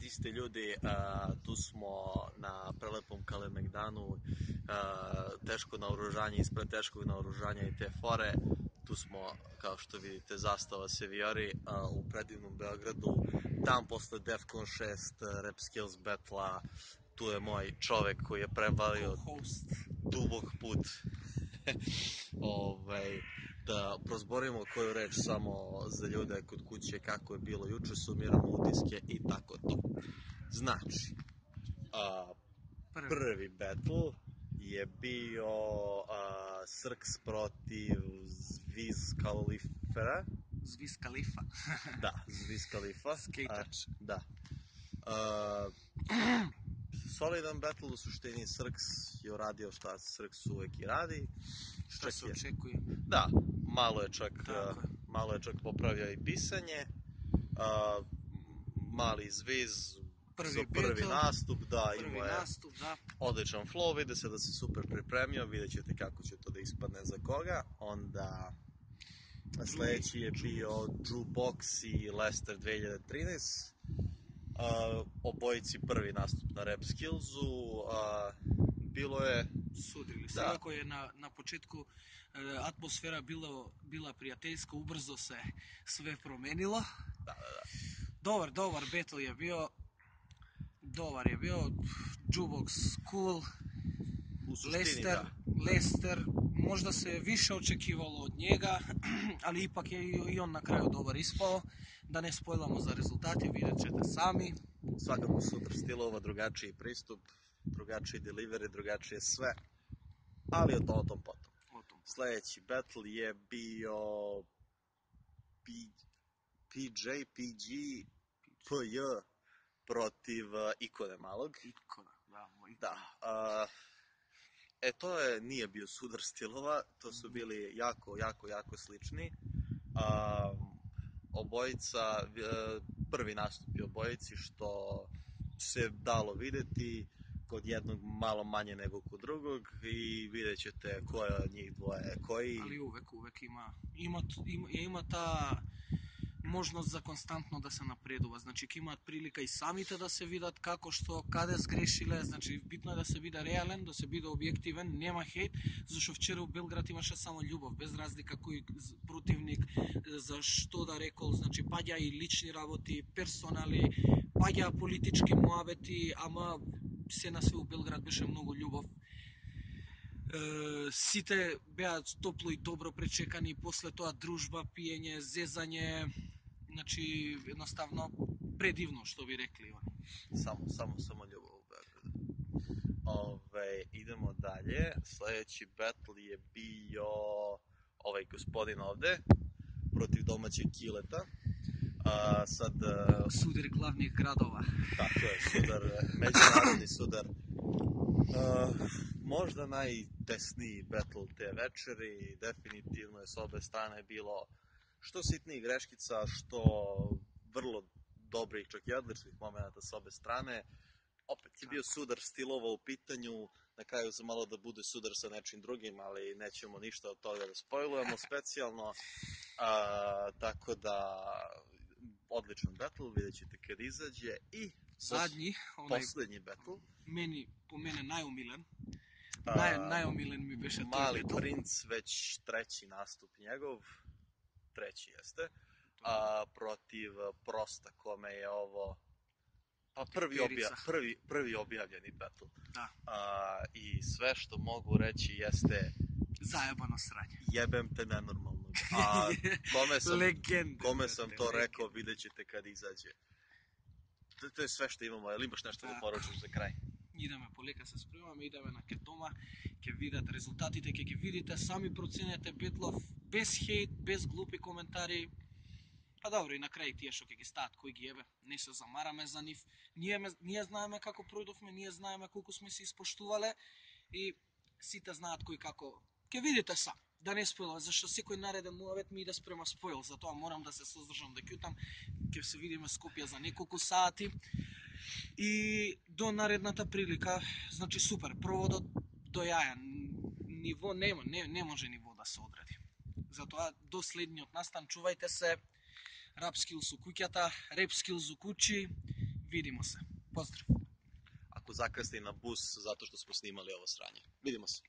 isti ljudi, tu smo na prelepom Kalemegdanu, teško naoružanje ispred teškog naoružanja i te fore. Tu smo, kao što vidite, zastava se vijori u predivnom Beogradu. Dan posle Defcon 6 Rap Skills Battle-a, tu je moj čovek koji je prevalio dubok put. Da prozborimo koju reč samo za ljude kod kuće kako je bilo juče, sumiramo utiske i tako to. Znači, prvi battle je bio Srks protiv Zviz Kalifera. Zviz Kalifa. Da, Zviz Kalifa. Skaterč. Da. Solidan battle, u suštini Srks je uradio šta Srks uvek i radi. Šta se očekuje? Da, malo je čak popravio i pisanje. Mali Zviz za prvi nastup, da, imao je odličan flow, vide se da se super pripremio, vidjet ćete kako će to da ispadne za koga. Onda sledeći je bio Jukebox i Lester 2013. Obojici prvi nastup na Rap Skillsu, bilo je... Sudili se, iako je na početku atmosfera bila prijateljska, ubrzo se sve promenilo. Da. Dobar battle je bio. Jukebox cool. Lester, možda se više očekivalo od njega, ali ipak je i on na kraju dobar ispao. Da ne spojlamo za rezultate, vidjet ćete sami. Svakako super stilova, drugačiji pristup, drugačiji delivery, drugačije sve, ali o tom potom. Sledeći battle je bio PG protiv Ikone malog. Da. To nije bio sudar stilova, to su bili jako slični. Obojica, prvi nastup je obojici, što se dalo videti, kod jednog malo manje nego kod drugog, i vidjet ćete ko je od njih dvoje koji. Ali uvek ima ta možnost za konstantno da se napredува. Значи имаат прилика и самите да се видат како што каде сгрешиле. Значи битно е да се биде реален, да се биде објективен, нема хейт, зашто вчера у Белград имаше само љубов, без разлика кој противник за што да рекол. Значи паѓа и лични работи, персонали, паѓа политички муабети, ама се на све у Белград беше многу љубов. Сите беа топло и добро пречекани, после тоа дружба, пиење, зезање, значи едноставно предивно, што би рекли они. Само љубов у Beogradu. Idemo dalje, sledeći battle je bio ovaj gospodin ovde protiv domaćeg Kileta. Sudar glavnih gradova. Tako je, međunarodni sudar. Možda najtesniji battle te večeri, definitivno je s obe strane bilo što sitnijih greškica, što vrlo dobrih, čak i odličnih momenta s obe strane. Opet je bio sudar stilova u pitanju, na kraju se malo da bude sudar sa nečim drugim, ali nećemo ništa od toga da spojlujemo specijalno, tako da odličan battle, vidjet ćete kad izađe. I zadnji, poslednji battle, po mene najumilen mi беше тој Mali princ, već treći nastup njegov, treći jeste, protiv Prosta, kome je ovo prvi objavljeni battle. Da. I sve što mogu reći jeste zajebano sranje. Jebem te nenormalno. Kome sam to rekao, vidjet ćete kad izađe. To je sve što imamo, ali imaš nešto da poručiš za kraj? Идеме полека се спремаме, идеме на кетома, ќе видат резултатите, ќе ги видите, сами проценете Бетлов, без хейт, без глупи коментари. А добро, и на крај тие што ќе ги стават, кој ги ебе, не се замараме за нив. Ние знаеме како пројдовме, ние знаеме колку сме се испоштувале и сите знаат кој како. Ќе видите сам, да не спойлам, зашто секој нареден муавет ми иде спрема спойл, затоа морам да се создржам да ќутам. Ќе се видиме Скопје за неколку сати. И до наредната прилика, значи супер, проводот до јаја, ниво нема, не може ниво да се одреди. Затоа до следниот настан чувајте се, Rap Skills у куќата, Rap Skills у куќи, vidimo se. Pozdrav! Ako zakasni na bus zato što smo snimali ovo sranje. Vidimo se.